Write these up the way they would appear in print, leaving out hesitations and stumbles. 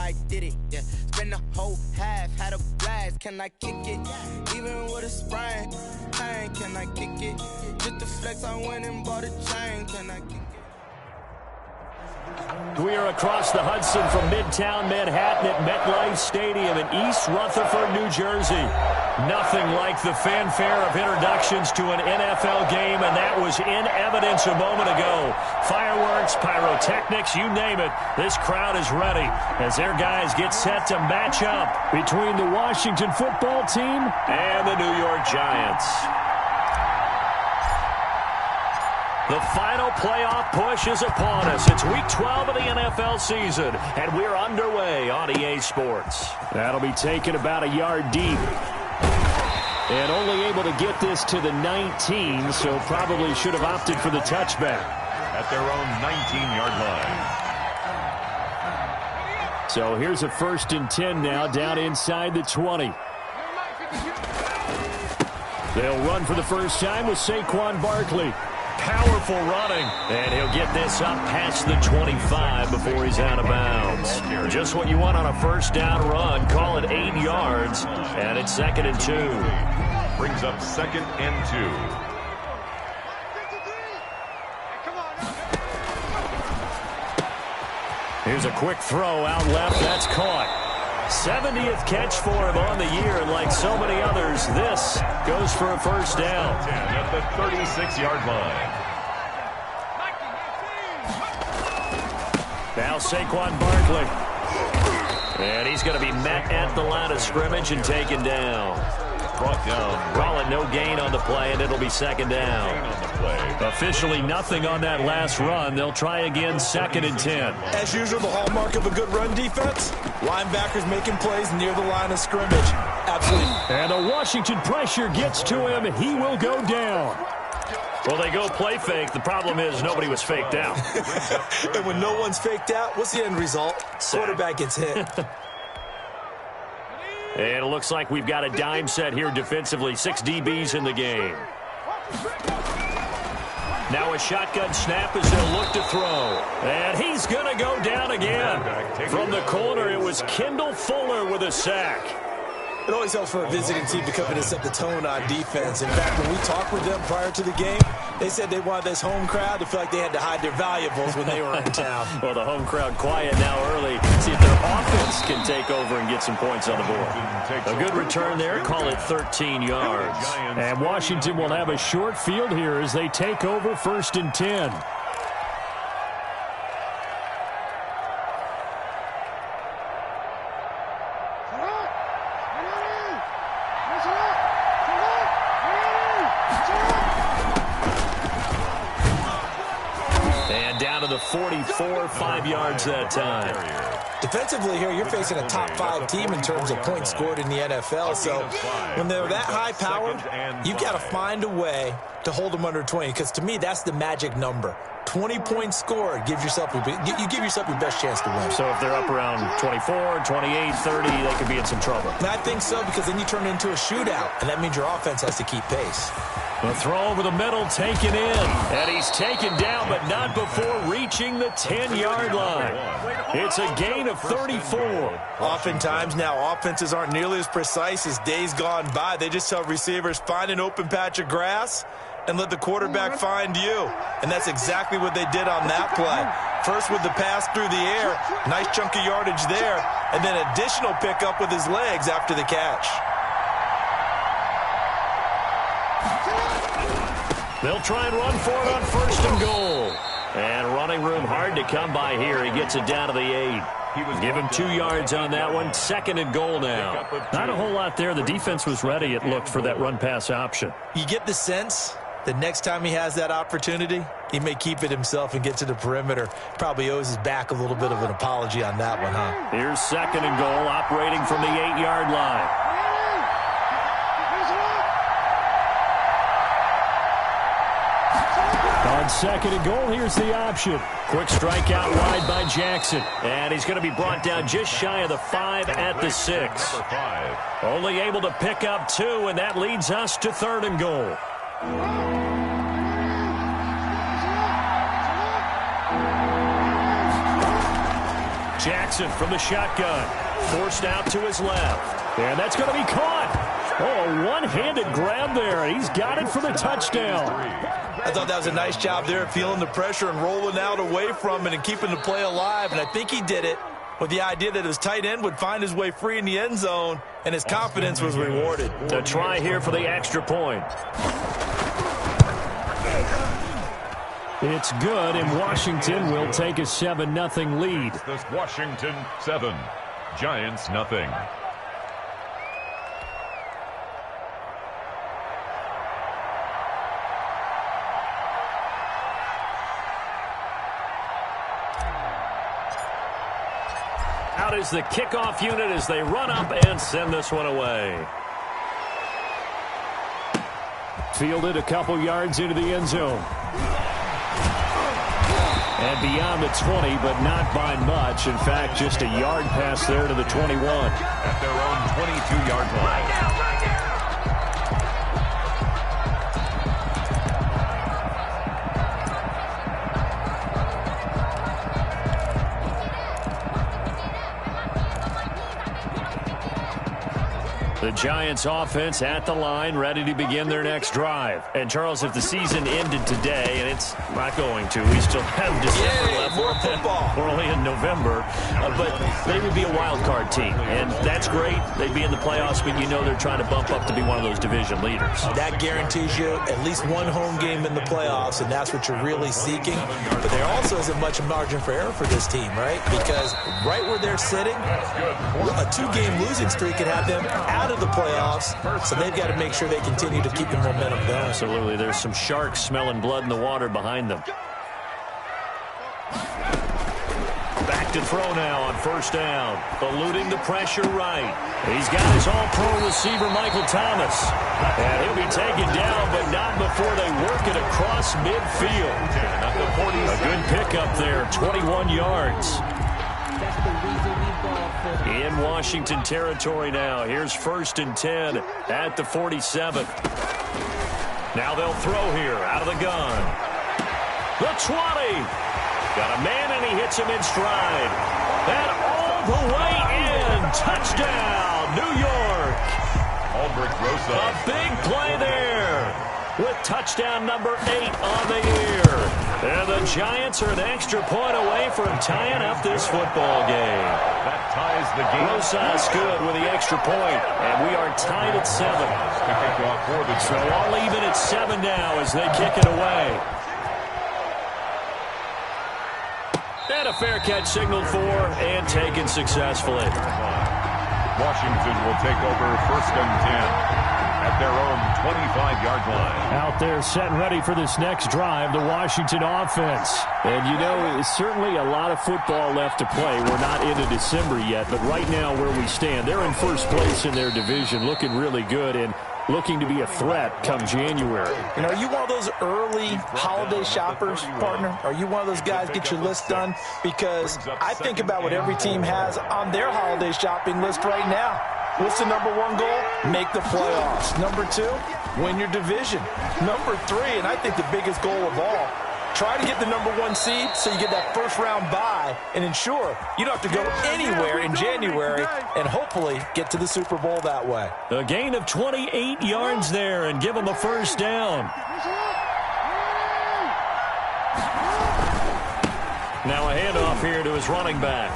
I did it, yeah. Spend the whole half, had a blast. Can I kick it? Even with a sprain, pain, can I kick it? Just the flex, I went and bought a chain. Can I kick it? We are across the Hudson from Midtown Manhattan at MetLife Stadium in East Rutherford, New Jersey. Nothing like the fanfare of introductions to an NFL game, and that was in evidence a moment ago. Fireworks, pyrotechnics, you name it. This crowd is ready as their guys get set to match up between the Washington football team and the New York Giants. The final playoff push is upon us. It's Week 12 of the NFL season, and we're underway on EA Sports. That'll be taken about a yard deep. And only able to get this to the 19, so probably should have opted for the touchback. At their own 19-yard line. So here's a 1st and 10 now, down inside the 20. They'll run for the first time with Saquon Barkley. Powerful running, and he'll get this up past the 25 before he's out of bounds. Just what you want on a first down run. Call it 8 yards, and it's 2nd and 2. Brings up 2nd and 2. Here's a quick throw out left. That's caught. 70th catch for him on the year, and like so many others, this goes for a first down. 10 at the 36-yard line. Now Saquon Barkley. And he's going to be met at the line of scrimmage and taken down. Brought down. Call it no gain on the play, and it'll be 2nd down. Officially nothing on that last run. They'll try again, 2nd and 10. As usual, the hallmark of a good run defense, linebackers making plays near the line of scrimmage. Absolutely. And the Washington pressure gets to him. He will go down. Well, they go play fake. The problem is nobody was faked out. And when no one's faked out, what's the end result? Quarterback gets hit. And it looks like we've got a dime set here defensively. 6 DBs in the game. Now a shotgun snap as they'll look to throw. And he's going to go down again. From the corner, it was Kendall Fuller with a sack. It always helps for a visiting team to come in and set the tone on defense. In fact, when we talked with them prior to the game, they said they wanted this home crowd to feel like they had to hide their valuables when they were in town. Well, the home crowd quiet now early. See if their offense can take over and get some points on the board. A good return there. Call it 13 yards. And Washington will have a short field here as they take over 1st and 10. And down to the 44, 5 yards that time. Defensively here, you're facing a top 5 team in terms of points scored in the NFL. So when they're that high-powered, you've got to find a way to hold them under 20. Because to me, that's the magic number. 20 points scored gives yourself you give yourself your best chance to win. So if they're up around 24, 28, 30, they could be in some trouble. And I think so, because then you turn it into a shootout, and that means your offense has to keep pace. The throw over the middle taken in. And he's taken down, but not before reaching the 10-yard line. It's a gain of 34. Oftentimes now, offenses aren't nearly as precise as days gone by. They just tell receivers, find an open patch of grass and let the quarterback find you. And that's exactly what they did on that play. First with the pass through the air, nice chunk of yardage there, and then additional pickup with his legs after the catch. They'll try and run for it on 1st and goal. And running room hard to come by here. He gets it down to the 8. Give him 2 yards on that one. 2nd and goal now. Not a whole lot there. The defense was ready, it looked, for that run-pass option. You get the sense that next time he has that opportunity, he may keep it himself and get to the perimeter. Probably owes his back a little bit of an apology on that one, huh? Here's 2nd and goal, operating from the 8-yard line. On 2nd and goal, here's the option. Quick strike out wide by Jackson. And he's going to be brought down just shy of the 5 at the 6. Only able to pick up 2, and that leads us to 3rd and goal. Jackson from the shotgun. Forced out to his left. And that's going to be caught. Oh, a one-handed grab there. And he's got it for the touchdown. I thought that was a nice job there, feeling the pressure and rolling out away from it and keeping the play alive. And I think he did it with the idea that his tight end would find his way free in the end zone, and his confidence was rewarded. A try here for the extra point. It's good, and Washington will take a 7-0 lead. This Washington 7, Giants nothing. Out is the kickoff unit as they run up and send this one away. Fielded a couple yards into the end zone. And beyond the 20, but not by much. In fact, just a yard pass there to the 21. At their own 22-yard line. The Giants offense at the line, ready to begin their next drive. And, Charles, if the season ended today, and it's not going to, we still have December left. More football. We're only in November. But they would be a wild card team, and that's great. They'd be in the playoffs, but you know they're trying to bump up to be one of those division leaders. That guarantees you at least one home game in the playoffs, and that's what you're really seeking. But there also isn't much margin for error for this team, right? Because right where they're sitting, a 2-game losing streak could have them out of the playoffs, so they've got to make sure they continue to keep the momentum going. Absolutely. There's some sharks smelling blood in the water behind them. Back to throw now on first down. Eluding the pressure right. He's got his all-pro receiver, Michael Thomas. And he'll be taken down, but not before they work it across midfield. A good pickup there, 21 yards. In Washington territory now. Here's 1st and 10 at the 47. Now they'll throw here out of the gun. The 20. Got a man, and he hits him in stride. And all the way in. Touchdown, New York. A big play there with touchdown number 8 on the year. And the Giants are an extra point away from tying up this football game. That ties the game. Rosas good with the extra point, and we are tied at 7. So all even at 7 now as they kick it away. And a fair catch signaled for and taken successfully. Washington will take over 1st and 10. At their own 25-yard line. Out there set and ready for this next drive, the Washington offense. And, you know, it's certainly a lot of football left to play. We're not into December yet, but right now where we stand, they're in first place in their division, looking really good and looking to be a threat come January. You know, are you one of those early holiday shoppers, partner? Are you one of those guys get your list done? Because I think about what every team has on their holiday shopping list right now. What's the number 1 goal? Make the playoffs. Number 2, win your division. Number 3, and I think the biggest goal of all, try to get the number 1 seed so you get that first-round bye and ensure you don't have to go anywhere in January and hopefully get to the Super Bowl that way. A gain of 28 yards there and give them a first down. Now a handoff here to his running back.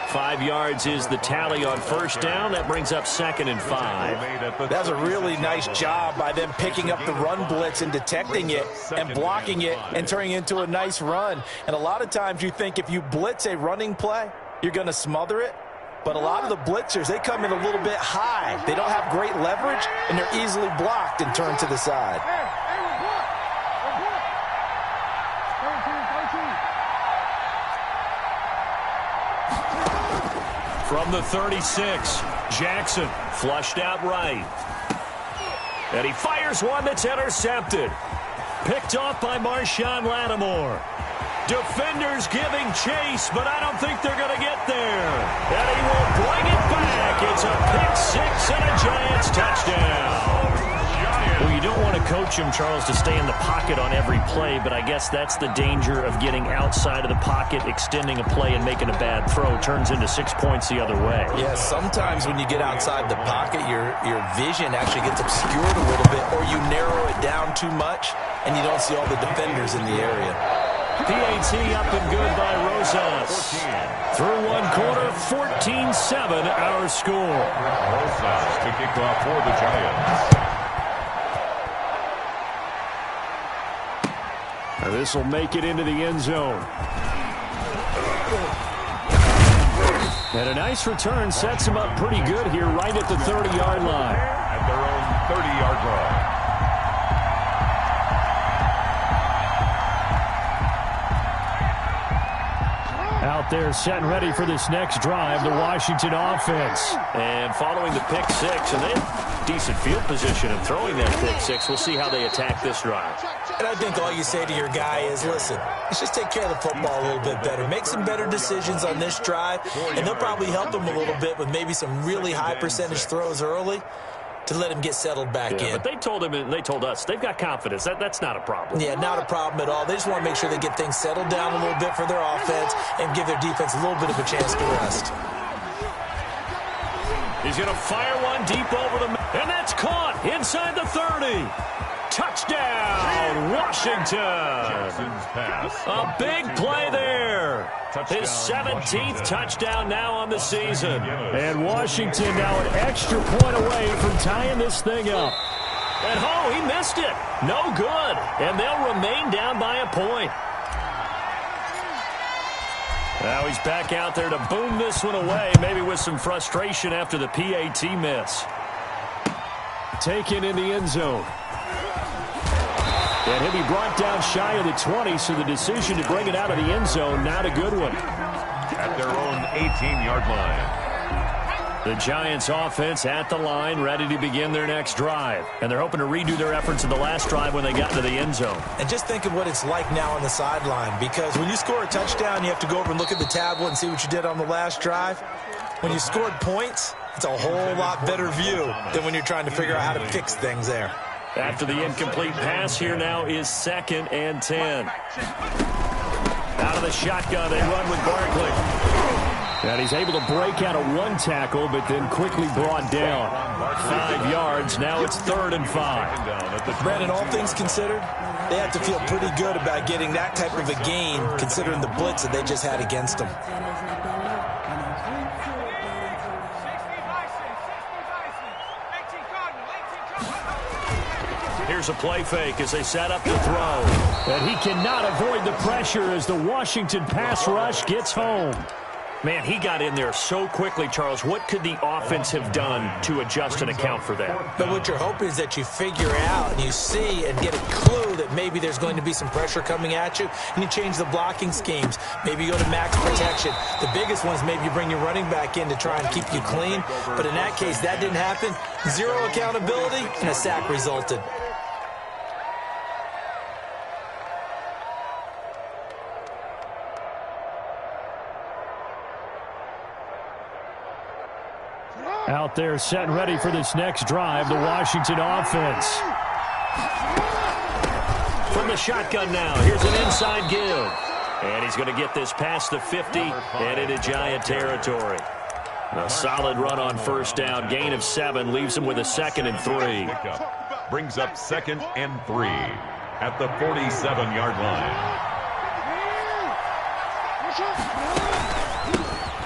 5 yards is the tally on first down. That brings up 2nd and 5. That's a really nice job by them picking up the run blitz and detecting it and blocking it and turning it into a nice run. And a lot of times you think if you blitz a running play, you're going to smother it. But a lot of the blitzers, they come in a little bit high. They don't have great leverage, and they're easily blocked and turned to the side. From the 36, Jackson flushed out right. And he fires one that's intercepted. Picked off by Marshawn Lattimore. Defenders giving chase, but I don't think they're going to get there. And he will bring it back. It's a pick six and a Giants touchdown. Well, you don't want to coach him, Charles, to stay in the pocket on every play, but I guess that's the danger of getting outside of the pocket, extending a play, and making a bad throw. Turns into 6 points the other way. Yeah, sometimes when you get outside the pocket, your vision actually gets obscured a little bit, or you narrow it down too much, and you don't see all the defenders in the area. PAT up and good by Rosas. Through one quarter, 14-7 our score. Rosas to kick off for the Giants. Now this will make it into the end zone. And a nice return sets him up pretty good here right at the 30-yard line. At their own 30-yard line. Out there set and ready for this next drive, the Washington offense. And following the pick six, and they have decent field position and throwing that pick six. We'll see how they attack this drive. And I think all you say to your guy is, listen, let's just take care of the football a little bit better. Make some better decisions on this drive, and they'll probably help him a little bit with maybe some really high percentage throws early to let him get settled back in. But they told him and they told us they've got confidence. That's not a problem. Yeah, not a problem at all. They just want to make sure they get things settled down a little bit for their offense and give their defense a little bit of a chance to rest. He's going to fire one deep over the middle, and that's caught inside the 30. Touchdown, Washington. A big play there. His 17th touchdown now on the season. And Washington now an extra point away from tying this thing up. And oh, he missed it. No good. And they'll remain down by a point. Now he's back out there to boom this one away, maybe with some frustration after the PAT miss. Taken in the end zone. And he'll be brought down shy of the 20, so the decision to bring it out of the end zone, not a good one. At their own 18-yard line. The Giants offense at the line, ready to begin their next drive. And they're hoping to redo their efforts in the last drive when they got to the end zone. And just think of what it's like now on the sideline, because when you score a touchdown, you have to go over and look at the tablet and see what you did on the last drive. When you scored points, it's a whole lot better view than when you're trying to figure out how to fix things there. After the incomplete pass, here now is 2nd and 10. Out of the shotgun, they run with Barkley. And he's able to break out of one tackle, but then quickly brought down. 5 yards, now it's 3rd and 5. Brandon, all things considered, they have to feel pretty good about getting that type of a gain, considering the blitz that they just had against them. Here's a play fake as they set up the throw. And he cannot avoid the pressure as the Washington pass rush gets home. Man, he got in there so quickly, Charles. What could the offense have done to adjust and account for that? But what you're hoping is that you figure out and you see and get a clue that maybe there's going to be some pressure coming at you, and you change the blocking schemes. Maybe you go to max protection. The biggest one is maybe you bring your running back in to try and keep you clean. But in that case, that didn't happen. 0 accountability, and a sack resulted. Out there set and ready for this next drive, the Washington offense. From the shotgun now, here's an inside give. And he's going to get this past the 50 and into Giant territory. A solid run on first down, gain of 7, leaves him with a 2nd and 3. Brings up 2nd and 3 at the 47-yard line.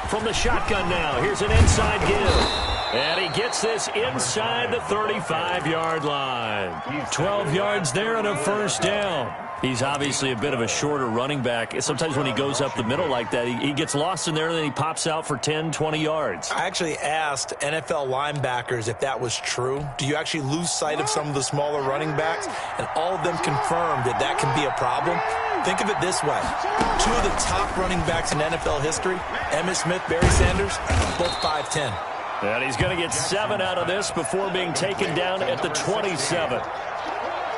From the shotgun now, here's an inside give. And he gets this inside the 35-yard line. 12 yards there and a first down. He's obviously a bit of a shorter running back. Sometimes when he goes up the middle like that, he gets lost in there and then he pops out for 10, 20 yards. I actually asked NFL linebackers if that was true. Do you actually lose sight of some of the smaller running backs? And all of them confirmed that that can be a problem. Think of it this way. 2 of the top running backs in NFL history, Emmitt Smith, Barry Sanders, both 5'10". And he's going to get 7 out of this before being taken down at the 27.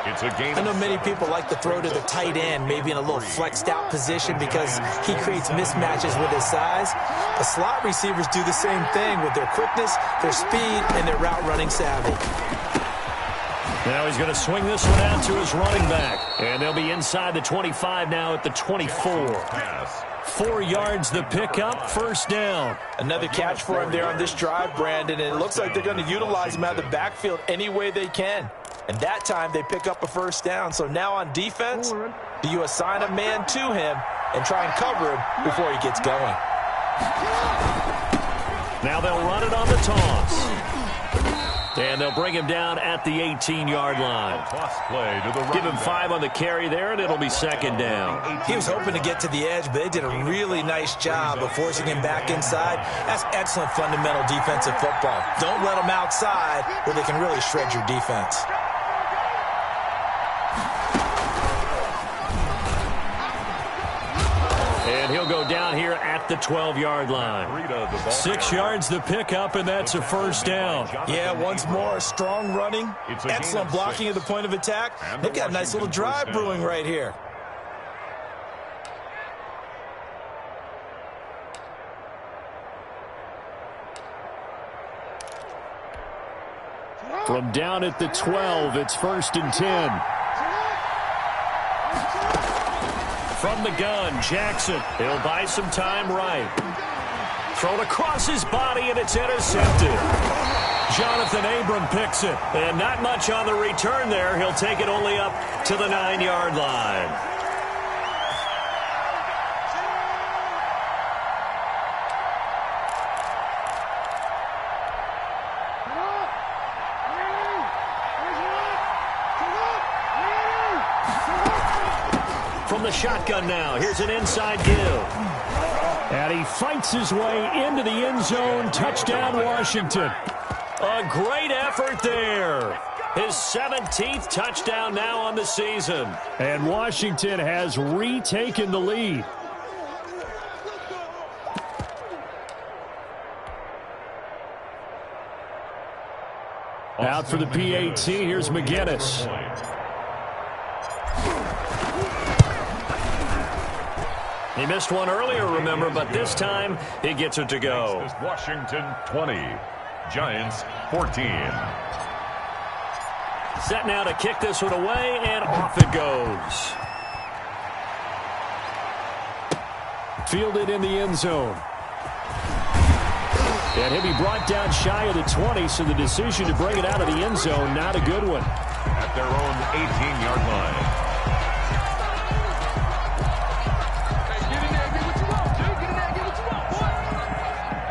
It's a gain. I know many people like to throw to the tight end, maybe in a little flexed out position because he creates mismatches with his size. But slot receivers do the same thing with their quickness, their speed, and their route running savvy. Now he's going to swing this one out to his running back. And they'll be inside the 25 now at the 24. 4 yards the pickup, first down. Another catch for him there on this drive, Brandon, and it looks like they're going to utilize him out of the backfield any way they can. And that time they pick up a first down. So now on defense, do you assign a man to him and try and cover him before he gets going? Now they'll run it on the toss. And they'll bring him down at the 18-yard line. Give him 5 on the carry there, and it'll be second down. He was hoping to get to the edge, but they did a really nice job of forcing him back inside. That's excellent fundamental defensive football. Don't let them outside where they can really shred your defense. And he'll go down here at the 12-yard line. 6 yards the pickup, and that's a first down. Yeah, once more, strong running, excellent blocking at the point of attack. They've got a nice little drive brewing right here. From down at the 12, it's 1st and 10. From the gun, Jackson. He'll buy some time right. Thrown across his body, and it's intercepted. Jonathan Abram picks it. And not much on the return there. He'll take it only up to the 9-yard line. From the shotgun now, here's an inside give. And he fights his way into the end zone. Touchdown, Washington. A great effort there. His 17th touchdown now on the season. And Washington has retaken the lead. Out for the PAT, here's McGinnis. He missed one earlier, remember, but this time he gets it to go. This is Washington 20, Giants 14. Set now to kick this one away, and off it goes. Fielded in the end zone. And he'll be brought down shy of the 20, so the decision to bring it out of the end zone, not a good one. At their own 18-yard line.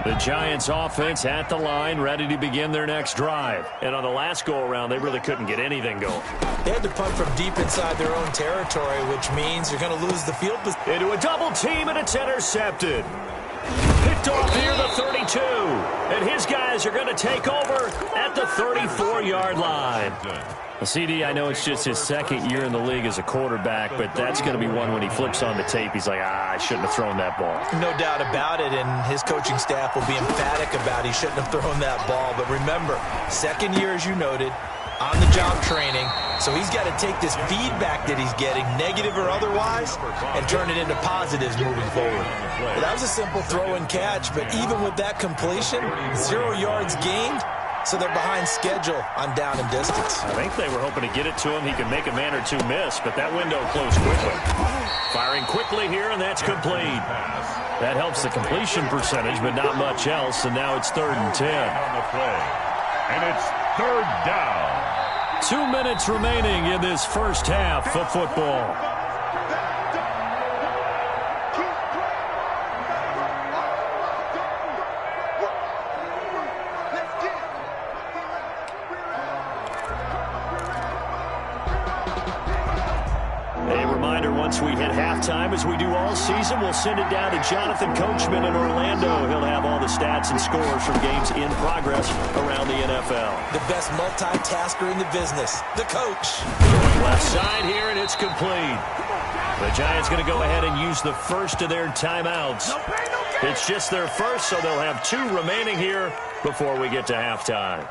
The Giants offense at the line, ready to begin their next drive. And on the last go-around, they really couldn't get anything going. They had to punt from deep inside their own territory, which means you're going to lose the field position. Into a double team, and it's intercepted. Picked off near the 32. And his guys are going to take over at the 34-yard line. CD, I know it's just his second year in the league as a quarterback, but that's going to be one when he flips on the tape, he's like, I shouldn't have thrown that ball. No doubt about it, and his coaching staff will be emphatic about he shouldn't have thrown that ball. But remember, second year, as you noted, on-the-job training, so he's got to take this feedback that he's getting, negative or otherwise, and turn it into positives moving forward. Well, that was a simple throw and catch, but even with that completion, 0 yards gained, so they're behind schedule on down and distance. I think they were hoping to get it to him. He could make a man or two miss, but that window closed quickly. Firing quickly here, and that's complete. That helps the completion percentage, but not much else, and now it's 3rd and 10. On the play. And it's 3rd down. 2 minutes remaining in this first half of football. Once we hit halftime, as we do all season, we'll send it down to Jonathan Coachman in Orlando. He'll have all the stats and scores from games in progress around the NFL. The best multitasker in the business, the coach. Left side here, and it's complete. The Giants going to go ahead and use the first of their timeouts. It's just their first, so they'll have 2 remaining here before we get to halftime.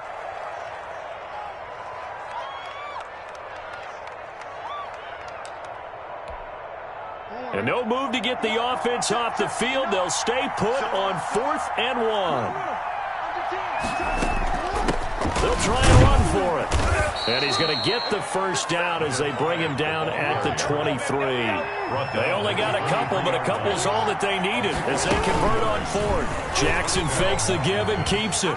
And no move to get the offense off the field. They'll stay put on 4th and 1. They'll try and run for it. And he's going to get the first down as they bring him down at the 23. They only got a couple, but a couple's all that they needed as they convert on 4th. Jackson fakes the give and keeps it.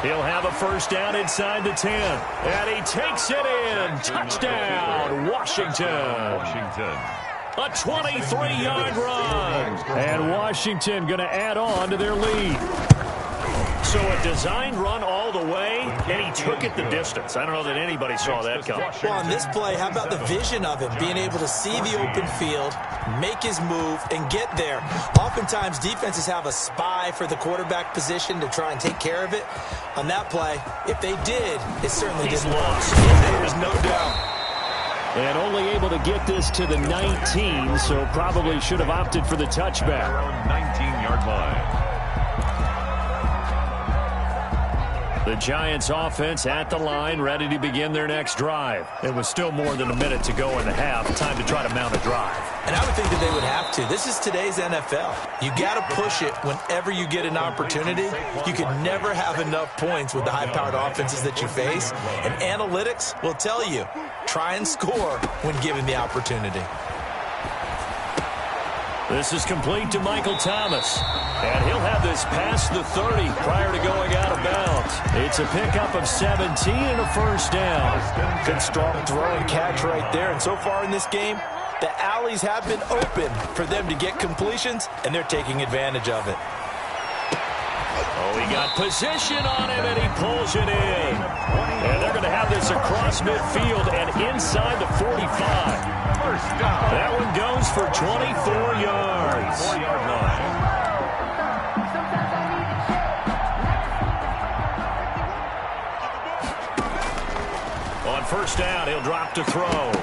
He'll have a first down inside the 10. And he takes it in. Touchdown, Washington. A 23-yard run. And Washington going to add on to their lead. So a designed run all the way, and he took it the distance. I don't know that anybody saw that coming. Well, on this play, how about the vision of him, being able to see the open field, make his move, and get there. Oftentimes, defenses have a spy for the quarterback position to try and take care of it. On that play, if they did, it certainly didn't work. There's no doubt. And only able to get this to the 19, so probably should have opted for the touchback. 19-yard line. The Giants offense at the line, ready to begin their next drive. It was still more than a minute to go in the half. Time to try to mount a drive. And I would think that they would have to. This is today's NFL. You got to push it whenever you get an opportunity. You can never have enough points with the high-powered offenses that you face. And analytics will tell you, try and score when given the opportunity. This is complete to Michael Thomas. And he'll have this past the 30 prior to going out of bounds. It's a pickup of 17 and a first down. Good strong throw and catch right there. And so far in this game, the alleys have been open for them to get completions, and they're taking advantage of it. Oh, he got position on him, and he pulls it in. And they're going to have this across midfield and inside the 45. That one goes for 24 yards. 4-yard line. On first down, he'll drop to throw.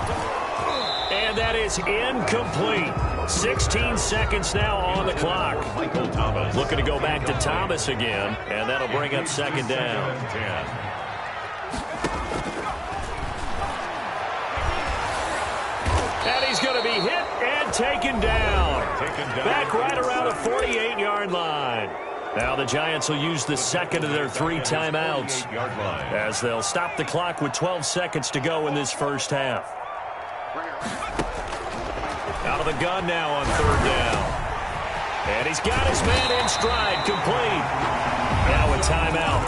And that is incomplete. 16 seconds now on the clock. Looking to go back to Thomas again, and that'll bring up second down. And he's going to be hit and taken down. Back right around the 48-yard line. Now the Giants will use the second of their 3 timeouts as they'll stop the clock with 12 seconds to go in this first half. Out of the gun now on third down. And he's got his man in stride, complete. Now a timeout.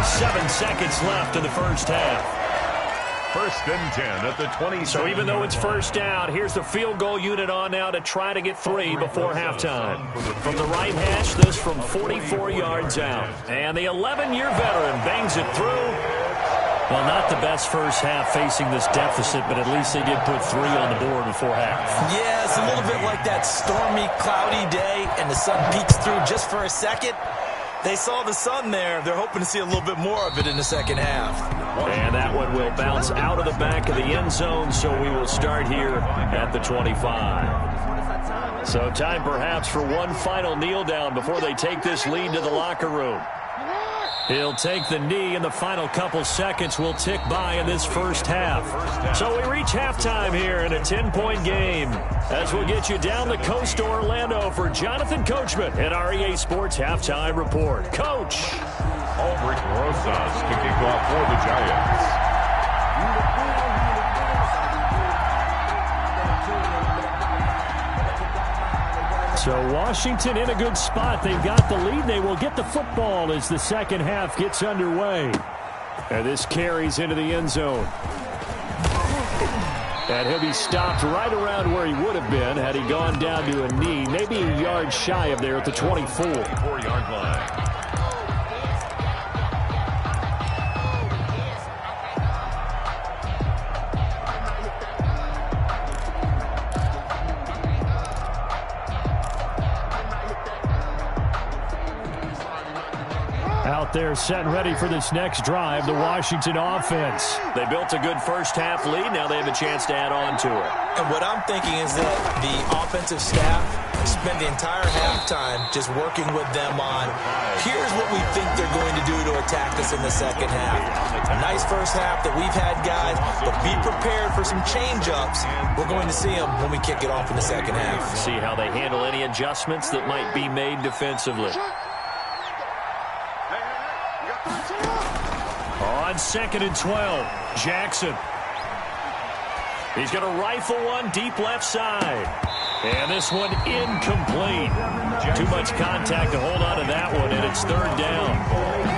7 seconds left in the first half. First and 10 at the 20. So even though it's first down, here's the field goal unit on now to try to get 3 before halftime. From the right hash, this from 44 yards out. And the 11-year veteran bangs it through. Well, not the best first half facing this deficit, but at least they did put 3 on the board before half. Yeah, it's a little bit like that stormy, cloudy day, and the sun peeks through just for a second. They saw the sun there. They're hoping to see a little bit more of it in the second half. And that one will bounce out of the back of the end zone, so we will start here at the 25. So time perhaps for one final kneel down before they take this lead to the locker room. He'll take the knee, and the final couple seconds will tick by in this first half. So we reach halftime here in a 10-point game as we'll get you down the coast to Orlando for Jonathan Coachman at our EA Sports Halftime Report. Coach. Ulrich Rosas to kick off for the Giants. So Washington in a good spot. They've got the lead. They will get the football as the second half gets underway. And this carries into the end zone. And he'll be stopped right around where he would have been had he gone down to a knee. Maybe a yard shy of there at the 24. 4-yard line. Out there set and ready for this next drive, the Washington offense. They built a good first half lead. Now they have a chance to add on to it. And what I'm thinking is that the offensive staff spent the entire halftime just working with them on, here's what we think they're going to do to attack us in the second half. A nice first half that we've had, guys, but be prepared for some change-ups. We're going to see them when we kick it off in the second half. See how they handle any adjustments that might be made defensively. On 2nd and 12, Jackson. He's going to rifle one deep left side. And this one incomplete. Too much contact to hold on to that one, and it's 3rd down.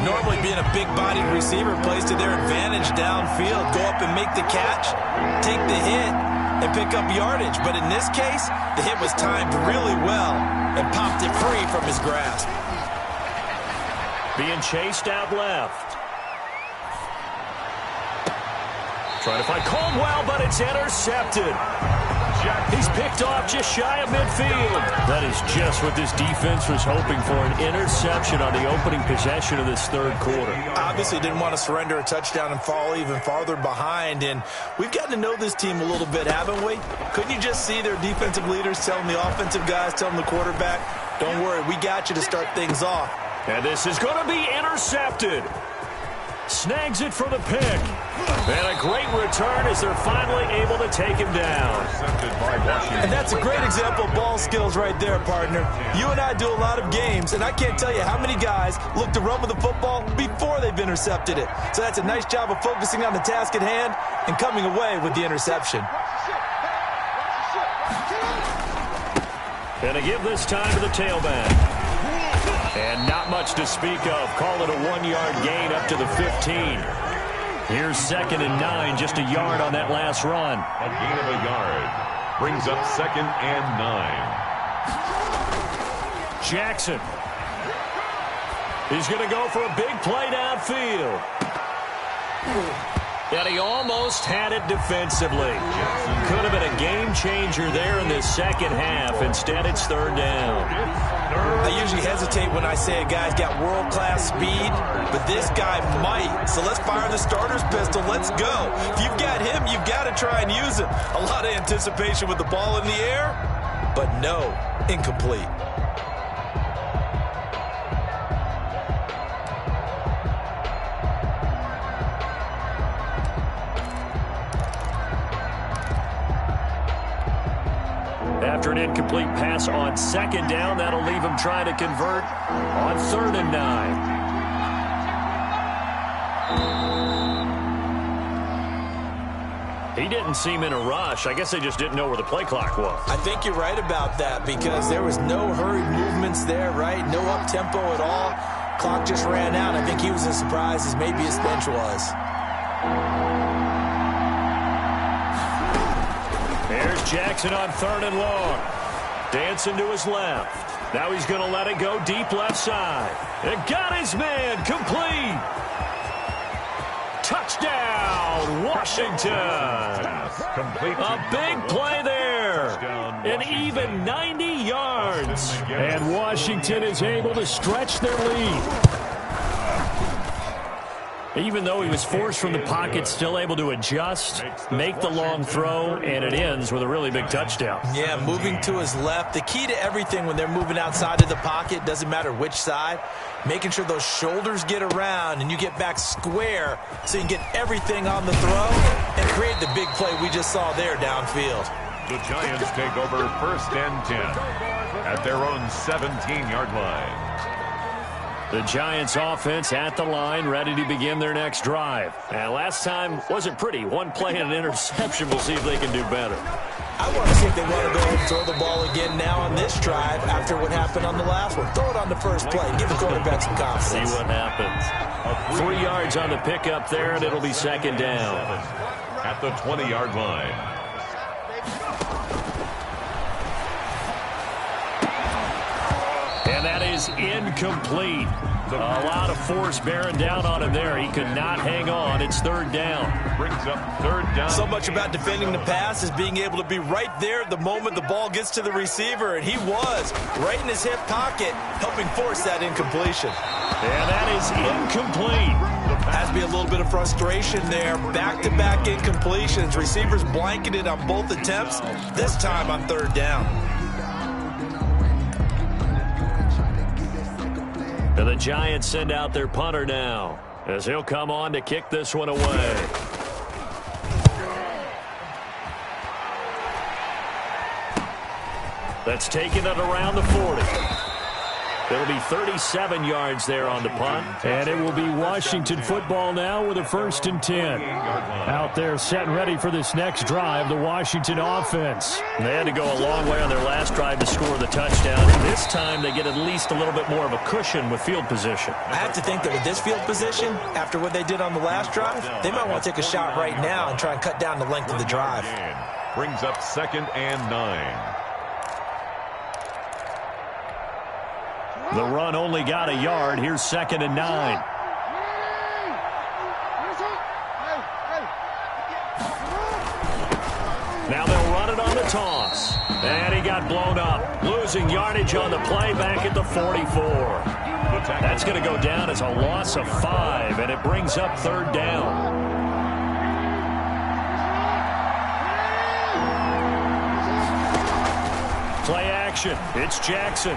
Normally being a big-bodied receiver plays to their advantage downfield. Go up and make the catch, take the hit, and pick up yardage. But in this case, the hit was timed really well and popped it free from his grasp. Being chased out left. Trying to find Caldwell, but it's intercepted. He's picked off just shy of midfield. That is just what this defense was hoping for, an interception on the opening possession of this 3rd quarter. Obviously didn't want to surrender a touchdown and fall even farther behind, and we've gotten to know this team a little bit, haven't we? Couldn't you just see their defensive leaders telling the offensive guys, telling the quarterback, don't worry, we got you to start things off. And this is going to be intercepted. Snags it for the pick. And a great return as they're finally able to take him down. And that's a great example of ball skills right there, partner. You and I do a lot of games, and I can't tell you how many guys look to run with the football before they've intercepted it. So that's a nice job of focusing on the task at hand and coming away with the interception. And to give this time to the tailback. And not much to speak of. Call it a 1-yard gain up to the 15. Here's 2nd and 9, just a yard on that last run. A gain of a yard brings up 2nd and 9. Jackson. He's going to go for a big play downfield. And he almost had it defensively. Could have been a game changer there in this second half. Instead, it's 3rd down. I usually hesitate when I say a guy's got world-class speed, but this guy might. So let's fire the starter's pistol. Let's go. If you've got him, you've got to try and use him. A lot of anticipation with the ball in the air, but no, incomplete. After an incomplete pass on 2nd down, that'll leave him trying to convert on 3rd and 9. He didn't seem in a rush. I guess they just didn't know where the play clock was. I think you're right about that because there was no hurried movements there, right? No up-tempo at all. Clock just ran out. I think he was as surprised as maybe his bench was. There's Jackson on 3rd and long. Dancing to his left. Now he's going to let it go deep left side. And got his man complete. Touchdown, Washington. A big play there. An even 90 yards. And Washington is able to stretch their lead. Even though he was forced from the pocket, still able to adjust, make the long throw, and it ends with a really big touchdown. Yeah, moving to his left. The key to everything when they're moving outside of the pocket, doesn't matter which side, making sure those shoulders get around and you get back square so you can get everything on the throw and create the big play we just saw there downfield. The Giants take over 1st and 10 at their own 17-yard line. The Giants offense at the line, ready to begin their next drive. And last time wasn't pretty. One play and an interception. We'll see if they can do better. I want to see if they want to go and throw the ball again now on this drive after what happened on the last one. Throw it on the first play. Give the quarterback some confidence. See what happens. 3 yards on the pickup there, and it'll be 2nd down. At the 20-yard line. And that is incomplete. A lot of force bearing down on him there. He could not hang on. It's 3rd down. Brings up 3rd down. So much about defending the pass is being able to be right there at the moment the ball gets to the receiver, and he was right in his hip pocket, helping force that incompletion. And that is incomplete. Has to be a little bit of frustration there. Back-to-back incompletions. Receivers blanketed on both attempts, this time on 3rd down. the Giants send out their punter now, as he'll come on to kick this one away. That's taken it around the 40. It'll be 37 yards there on the punt. And it will be Washington football now with a 1st and 10. Out there set and ready for this next drive, the Washington offense. They had to go a long way on their last drive to score the touchdown. This time they get at least a little bit more of a cushion with field position. I have to think that with this field position, after what they did on the last drive, they might want to take a shot right now and try and cut down the length of the drive. Brings up 2nd and 9. The run only got a yard. Here's 2nd and 9. Now they'll run it on the toss. And he got blown up. Losing yardage on the play back at the 44. That's going to go down as a loss of 5, and it brings up 3rd down. Play action. It's Jackson.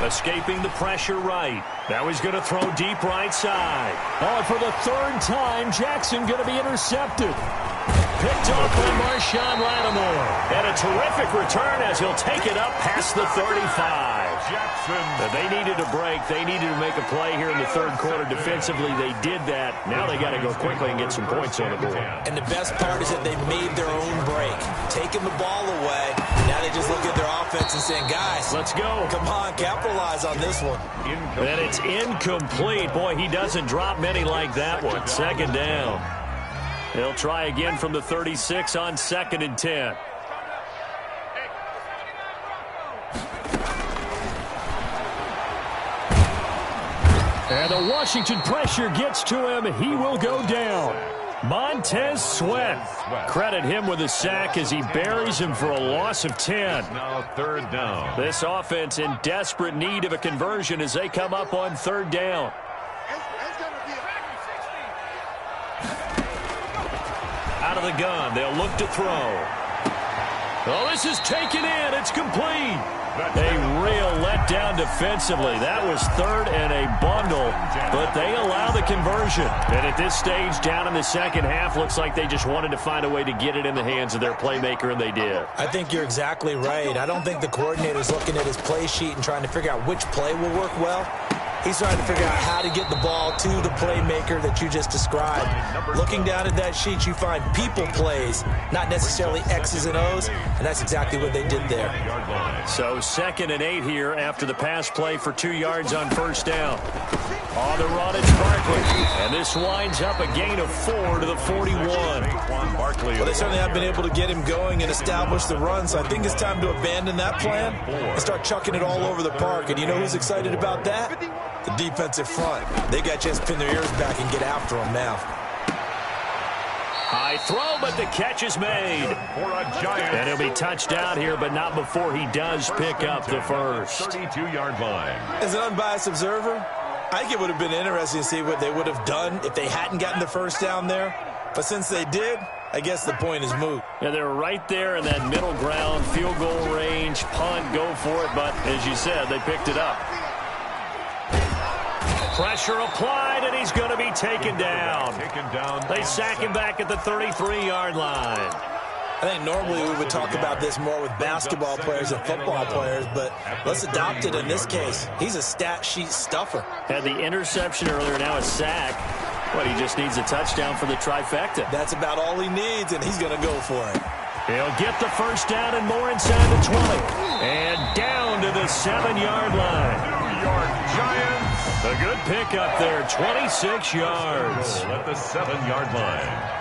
Escaping the pressure right. Now he's going to throw deep right side. Oh, for the 3rd time, Jackson going to be intercepted. Picked off by Marshawn Lattimore. And a terrific return as he'll take it up past the 35. Jackson. They needed a break. They needed to make a play here in the 3rd quarter. Defensively, they did that. Now they got to go quickly and get some points on the board. And the best part is that they made their own break. Taking the ball away. Now they just look at their offense and saying, guys, let's go. Come on, capitalize on this one. And it's incomplete. Boy, he doesn't drop many like that one. 2nd down. They'll try again from the 36 on 2nd and 10. And the Washington pressure gets to him. He will go down. Montez Sweat. Credit him with a sack as he buries him for a loss of 10. Now 3rd down. This offense in desperate need of a conversion as they come up on 3rd down. Out of the gun, they'll look to throw. Oh, this is taken in. It's complete. A real letdown defensively. That was 3rd and a bundle, but they allow the conversion. And at this stage, down in the 2nd half, looks like they just wanted to find a way to get it in the hands of their playmaker, and they did. I think you're exactly right. I don't think the coordinator's looking at his play sheet and trying to figure out which play will work well. He's trying to figure out how to get the ball to the playmaker that you just described. Looking down at that sheet, you find people plays, not necessarily X's and O's, and that's exactly what they did there. So 2nd and 8 here after the pass play for 2 yards on 1st down. On the run, it's Barkley. And this winds up a gain of 4 to the 41. Well, they certainly have been able to get him going and establish the run, so I think it's time to abandon that plan and start chucking it all over the park. And you know who's excited about that? The defensive front. They got a chance to pin their ears back and get after him now. High throw, but the catch is made. For a Giant. And he'll be touched down here, but not before he does pick up the first. 32-yard line. As an unbiased observer, I think it would have been interesting to see what they would have done if they hadn't gotten the first down there. But since they did, I guess the point is moot. Yeah, they're right there in that middle ground, field goal range, punt, go for it. But as you said, they picked it up. Pressure applied, and he's going to be taken down. They sack him back at the 33-yard line. I think normally we would talk about this more with basketball players and football players, but let's adopt it in this case. He's a stat sheet stuffer. Had the interception earlier, now a sack. But he just needs a touchdown for the trifecta. That's about all he needs, and he's going to go for it. He'll get the first down and more inside the 20. And down to the 7-yard line. New York Giants. A good pickup there, 26 yards. At the 7-yard line.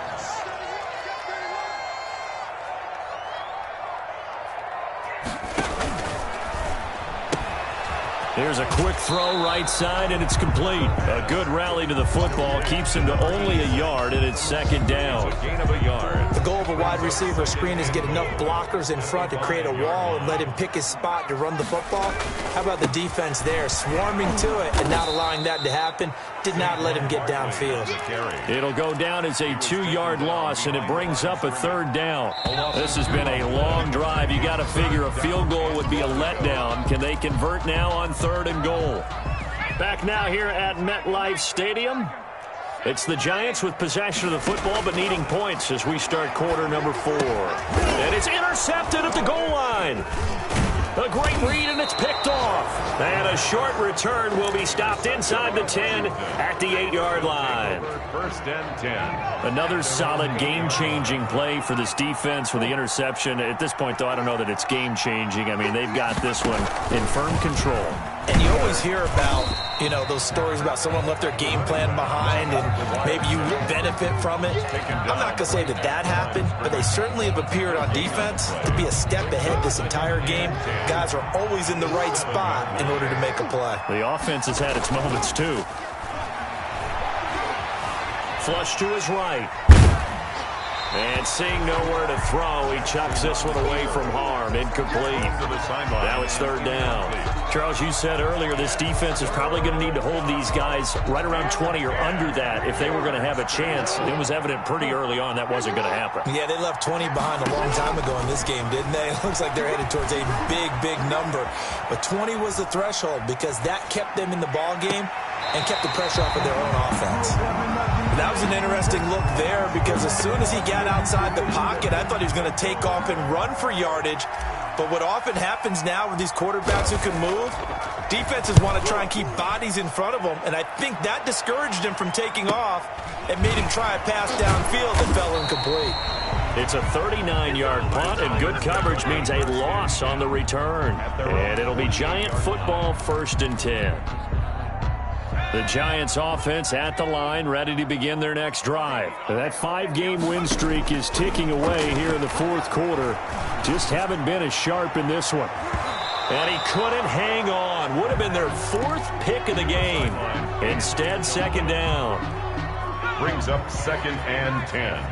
Here's a quick throw right side, and it's complete. A good rally to the football keeps him to only a yard, and it's 2nd down. A gain of a yard. The goal of a wide receiver screen is get enough blockers in front to create a wall and let him pick his spot to run the football. How about the defense there, swarming to it and not allowing that to happen? Did not let him get downfield. It'll go down as a 2-yard loss, and it brings up a 3rd down. This has been a long drive. You got to figure a field goal would be a letdown. Can they convert now on 3rd and goal? Back now here at MetLife Stadium. It's the Giants with possession of the football but needing points as we start quarter number 4. And it's intercepted at the goal line. A great read, and it's picked off. And a short return will be stopped inside the 10 at the 8-yard line. First and 10. Another solid game-changing play for this defense with the interception. At this point, though, I don't know that it's game-changing. I mean, they've got this one in firm control. And you always hear about, those stories about someone left their game plan behind and maybe you benefit from it. I'm not going to say that happened, but they certainly have appeared on defense to be a step ahead this entire game. Guys are always in the right spot in order to make a play. The offense has had its moments, too. Flush to his right. And seeing nowhere to throw, he chucks this one away from harm. Incomplete. Now it's third down. Charles, you said earlier this defense is probably going to need to hold these guys right around 20 or under that if they were going to have a chance. It was evident pretty early on that wasn't going to happen. Yeah, they left 20 behind a long time ago in this game, didn't they? It looks like they're headed towards a big, big number. But 20 was the threshold because that kept them in the ball game and kept the pressure off of their own offense. That was an interesting look there because as soon as he got outside the pocket, I thought he was going to take off and run for yardage. But what often happens now with these quarterbacks who can move, defenses want to try and keep bodies in front of them, and I think that discouraged him from taking off and made him try a pass downfield that fell incomplete. It's a 39-yard punt, and good coverage means a loss on the return. And it'll be Giant football, first and 10. The Giants offense at the line, ready to begin their next drive. That 5-game win streak is ticking away here in the fourth quarter. Just haven't been as sharp in this one. And he couldn't hang on. Would have been their 4th pick of the game. Instead, second down. Brings up second and 10.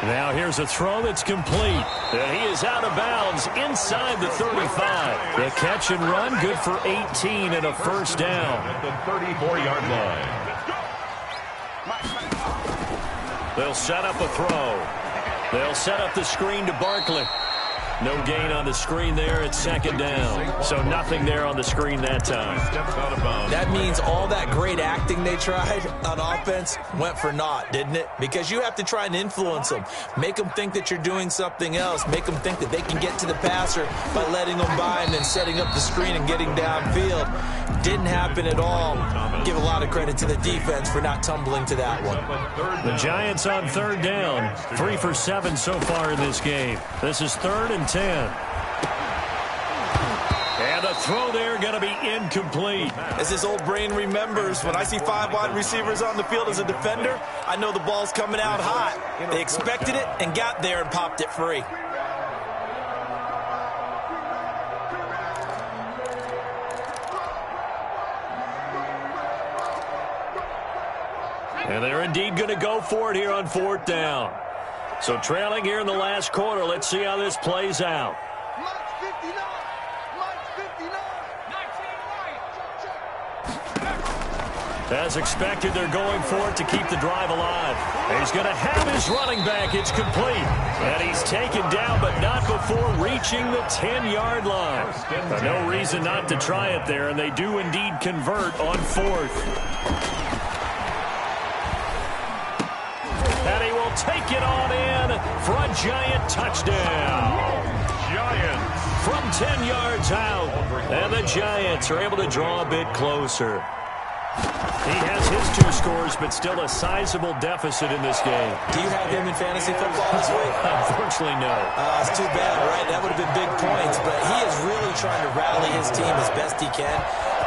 Now here's a throw that's complete. And he is out of bounds inside the 35. The catch and run, good for 18 and a first down. At the 34-yard line. They'll set up a throw. They'll set up the screen to Barkley. No gain on the screen there at second down. So nothing there on the screen that time. Steps out of bounds. That means all that great acting they tried on offense went for naught, didn't it? Because you have to try and influence them. Make them think that you're doing something else. Make them think that they can get to the passer by letting them by and then setting up the screen and getting downfield. Didn't happen at all. Give a lot of credit to the defense for not tumbling to that one. The Giants on third down. 3 for 7 so far in this game. This is third and 10. And the throw there going to be incomplete. As his old brain remembers, when I see 5 wide receivers on the field as a defender, I know the ball's coming out hot. They expected it and got there and popped it free. And they're indeed going to go for it here on fourth down. So trailing here in the last quarter, let's see how this plays out. As expected, they're going for it to keep the drive alive. And he's going to have his running back. It's complete. And he's taken down, but not before reaching the 10-yard line. No reason not to try it there, and they do indeed convert on fourth. And he will take it on in for a Giant touchdown. Giants. From 10 yards out. And the Giants are able to draw a bit closer. He has his 2 scores, but still a sizable deficit in this game. Do you have him in fantasy football this week? Unfortunately, no. It's too bad, right? That would have been big points, but he is really trying to rally his team as best he can.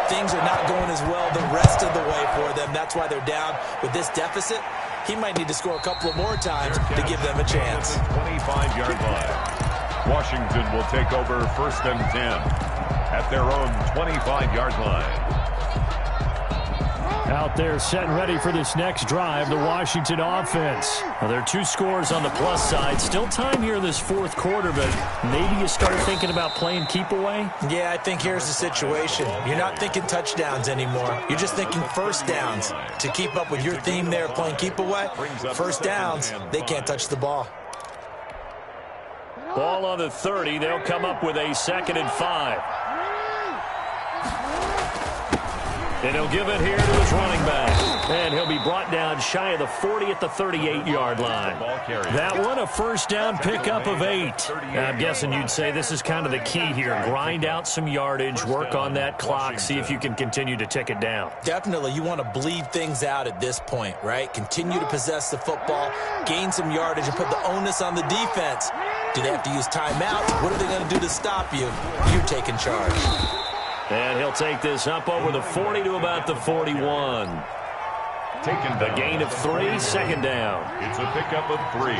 Things are not going as well the rest of the way for them. That's why they're down with this deficit. He might need to score a couple of more times to give them a chance. 25-yard line. Washington will take over first and 10 at their own 25-yard line. Out there set and ready for this next drive, the Washington offense. Well, there are 2 scores on the plus side. Still time here in this fourth quarter, but maybe you start thinking about playing keep away? Yeah, I think here's the situation. You're not thinking touchdowns anymore. You're just thinking first downs. To keep up with your theme there, playing keep away, first downs, they can't touch the ball. Ball on the 30. They'll come up with a 2nd and 5. And he'll give it here to his running back. And he'll be brought down shy of the 40 at the 38-yard line. That one, a first down pickup of 8. Now, I'm guessing you'd say this is kind of the key here. Grind out some yardage, work on that clock, see if you can continue to tick it down. Definitely. You want to bleed things out at this point, right? Continue to possess the football, gain some yardage, and put the onus on the defense. Do they have to use timeouts? What are they going to do to stop you? You're taking charge. And he'll take this up over the 40 to about the 41. A gain of 3, 2nd down. It's a pickup of 3.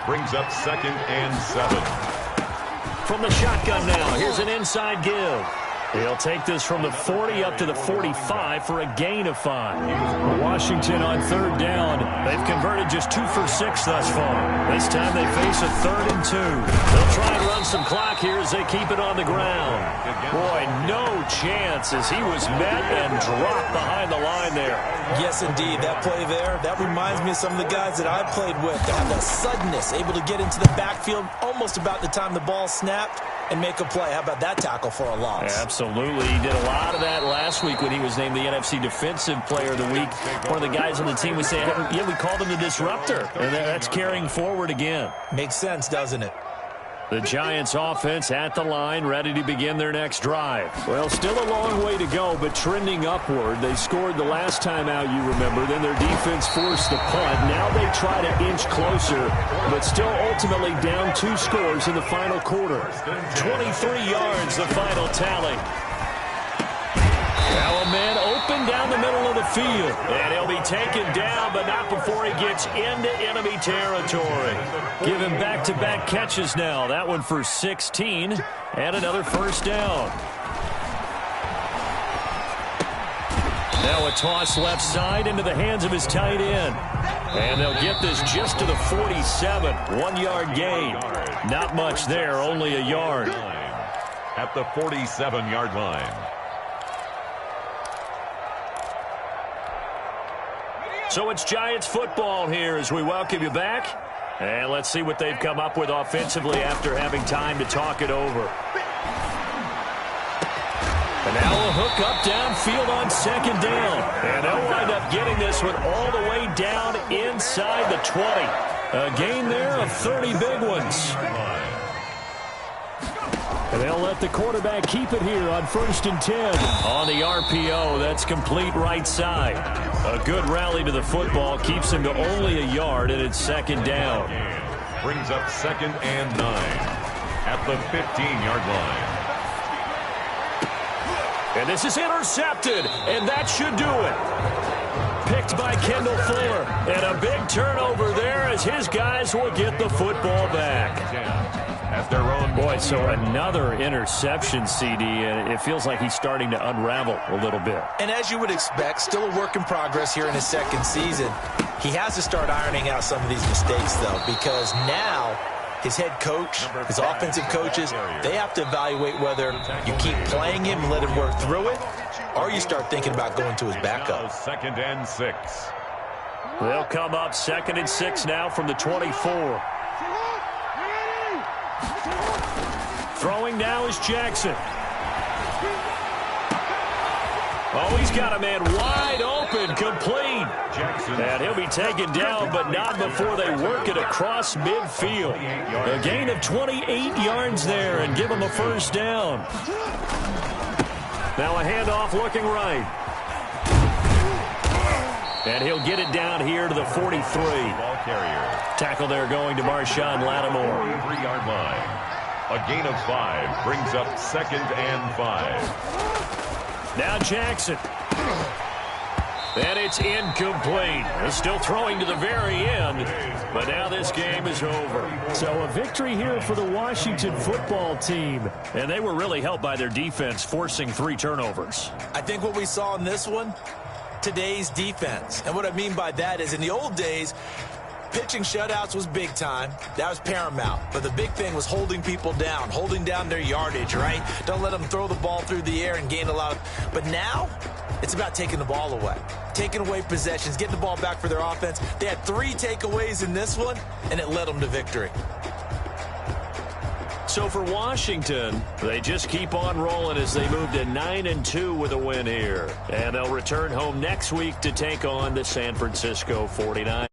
Brings up 2nd and 7. From the shotgun now, here's an inside give. He'll take this from the 40 up to the 45 for a gain of 5. Washington on 3rd down. They've converted just 2 for 6 thus far. This time they face a 3rd and 2. They'll try and run some clock here as they keep it on the ground. Boy, no chance as he was met and dropped behind the line there. Yes, indeed. That play there, that reminds me of some of the guys that I played with. They have that suddenness, able to get into the backfield almost about the time the ball snapped and make a play. How about that tackle for a loss? Absolutely. He did a lot of that last week when he was named the NFC Defensive Player of the Week. One of the guys on the team would say, yeah, we called him the disruptor. And that's carrying forward again. Makes sense, doesn't it? The Giants offense at the line, ready to begin their next drive. Well, still a long way to go, but trending upward. They scored the last time out, you remember. Then their defense forced the punt. Now they try to inch closer, but still ultimately down 2 scores in the final quarter. 23 yards, the final tally. Now a man open down the middle of the field. And he'll be taken down, but not before he gets into enemy territory. Give him back-to-back catches now. That one for 16 and another first down. Now a toss left side into the hands of his tight end. And they'll get this just to the 47. 1-yard gain. Not much there, only a yard. At the 47-yard line. So it's Giants football here as we welcome you back. And let's see what they've come up with offensively after having time to talk it over. And now a hook up downfield on 2nd down. And they'll wind up getting this one all the way down inside the 20. A gain there of 30 big ones. And they'll let the quarterback keep it here on 1st and 10. On the RPO, that's complete right side. A good rally to the football keeps him to only a yard, and it's 2nd down. Brings up 2nd and 9 at the 15-yard line. And this is intercepted, and that should do it. Picked by Kendall Fuller. And a big turnover there as his guys will get the football back. At their own. Boy, so another interception, CD, and it feels like he's starting to unravel a little bit. And as you would expect, still a work in progress here in his 2nd season. He has to start ironing out some of these mistakes, though, because now his head coach, his offensive coaches, they have to evaluate whether you keep playing him and let him work through it, or you start thinking about going to his backup. 2nd and 6. They'll come up 2nd and 6 now from the 24. Throwing now is Jackson. Oh, he's got a man wide open, complete. And he'll be taken down, but not before they work it across midfield. A gain of 28 yards there and give him a first down. Now a handoff looking right. And he'll get it down here to the 43. Tackle there going to Marshawn Lattimore. 3-yard line. A gain of 5 brings up 2nd and 5. Now Jackson. And it's incomplete. They're still throwing to the very end, but now this game is over. So a victory here for the Washington football team. And they were really helped by their defense, forcing 3 turnovers. I think what we saw in this one, today's defense. And what I mean by that is in the old days, pitching shutouts was big time. That was paramount. But the big thing was holding people down, holding down their yardage, right? Don't let them throw the ball through the air and gain a lot of... But now, it's about taking the ball away. Taking away possessions, getting the ball back for their offense. They had 3 takeaways in this one, and it led them to victory. So for Washington, they just keep on rolling as they move to 9-2 with a win here. And they'll return home next week to take on the San Francisco 49ers.